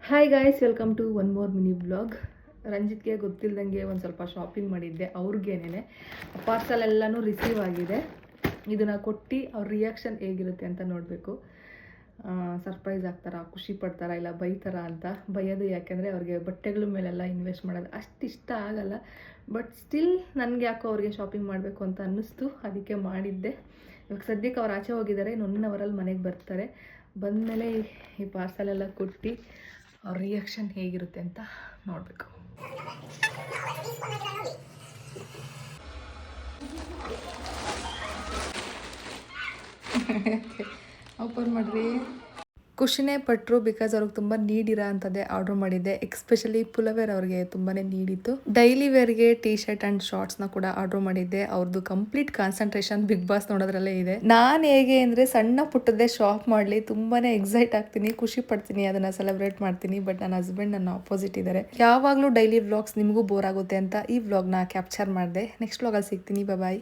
Hi guys, welcome to one more mini vlog. ರಂಜಿತ್ಗೆ ಗೊತ್ತಿಲ್ಲದಂಗೆ ಒಂದು ಸ್ವಲ್ಪ ಶಾಪಿಂಗ್ ಮಾಡಿದ್ದೆ. ಅವ್ರಿಗೇನೆ ಪಾರ್ಸಲ್ ಎಲ್ಲನೂ ರಿಸೀವ್ ಆಗಿದೆ. ಇದನ್ನು ಕೊಟ್ಟು ಅವ್ರ ರಿಯಾಕ್ಷನ್ ಹೇಗಿರುತ್ತೆ ಅಂತ ನೋಡಬೇಕು. ಸರ್ಪ್ರೈಸ್ ಆಗ್ತಾರಾ, ಖುಷಿ ಪಡ್ತಾರಾ, ಇಲ್ಲ ಬೈತಾರಾ ಅಂತ. ಬೈಯೋದು ಯಾಕೆಂದರೆ ಅವ್ರಿಗೆ ಬಟ್ಟೆಗಳ ಮೇಲೆಲ್ಲ ಇನ್ವೆಸ್ಟ್ ಮಾಡೋದು ಅಷ್ಟು ಇಷ್ಟ ಆಗಲ್ಲ. ಬಟ್ ಸ್ಟಿಲ್ ನನಗೆ ಯಾಕೋ ಅವ್ರಿಗೆ ಶಾಪಿಂಗ್ ಮಾಡಬೇಕು ಅಂತ ಅನ್ನಿಸ್ತು, ಅದಕ್ಕೆ ಮಾಡಿದ್ದೆ. ಇವಾಗ ಸದ್ಯಕ್ಕೆ ಅವ್ರು ಆಚೆ ಹೋಗಿದ್ದಾರೆ, ಇನ್ನೊಂದು ಅವರಲ್ಲಿ ಮನೆಗೆ ಬರ್ತಾರೆ. ಬಂದಮೇಲೆ ಈ ಪಾರ್ಸಲ್ ಎಲ್ಲ ಕೊಟ್ಟು ಅವ್ರ ರಿಯಾಕ್ಷನ್ ಹೇಗಿರುತ್ತೆ ಅಂತ ನೋಡಬೇಕು. ಓಪನ್ ಮಾಡಿರಿ. ಖುಷಿನೇ ಪಟ್ಟರು, ಬಿಕಾಸ್ ಅವ್ರಿಗೆ ತುಂಬ ನೀಡಿರೋ ಅಂಥದ್ದೇ ಆರ್ಡ್ರ್ ಮಾಡಿದ್ದೆ. ಎಕ್ಸ್ಪೆಷಲಿ ಪುಲವೇರ್ ಅವ್ರಿಗೆ ತುಂಬಾ ನೀಡಿತ್ತು. ಡೈಲಿ ವೇರ್ಗೆ ಟೀ ಶರ್ಟ್ ಆ್ಯಂಡ್ ಶಾರ್ಟ್ಸ್ನ ಕೂಡ ಆರ್ಡ್ರ್ ಮಾಡಿದ್ದೆ. ಅವ್ರದ್ದು ಕಂಪ್ಲೀಟ್ ಕಾನ್ಸಂಟ್ರೇಷನ್ ಬಿಗ್ ಬಾಸ್ ನೋಡೋದ್ರಲ್ಲೇ ಇದೆ. ನಾನು ಹೇಗೆ ಅಂದರೆ ಸಣ್ಣ ಪುಟ್ಟದ್ದೇ ಶಾಪ್ ಮಾಡಲಿ, ತುಂಬಾ ಎಕ್ಸೈಟ್ ಆಗ್ತೀನಿ, ಖುಷಿ ಪಡ್ತೀನಿ, ಅದನ್ನು ಸೆಲೆಬ್ರೇಟ್ ಮಾಡ್ತೀನಿ. ಬಟ್ ನನ್ನ ಹಸ್ಬೆಂಡ್ ನನ್ನ ಆಪೋಸಿಟ್ ಇದ್ದಾರೆ. ಯಾವಾಗಲೂ ಡೈಲಿ ವ್ಲಾಗ್ಸ್ ನಿಮಗೂ ಬೋರ್ ಆಗುತ್ತೆ ಅಂತ ಈ ವ್ಲಾಗ್ನ ಕ್ಯಾಪ್ಚರ್ ಮಾಡಿದೆ. ನೆಕ್ಸ್ಟ್ ವ್ಲಾಗಲ್ಲಿ ಸಿಗ್ತೀನಿ. ಬಾಯ್.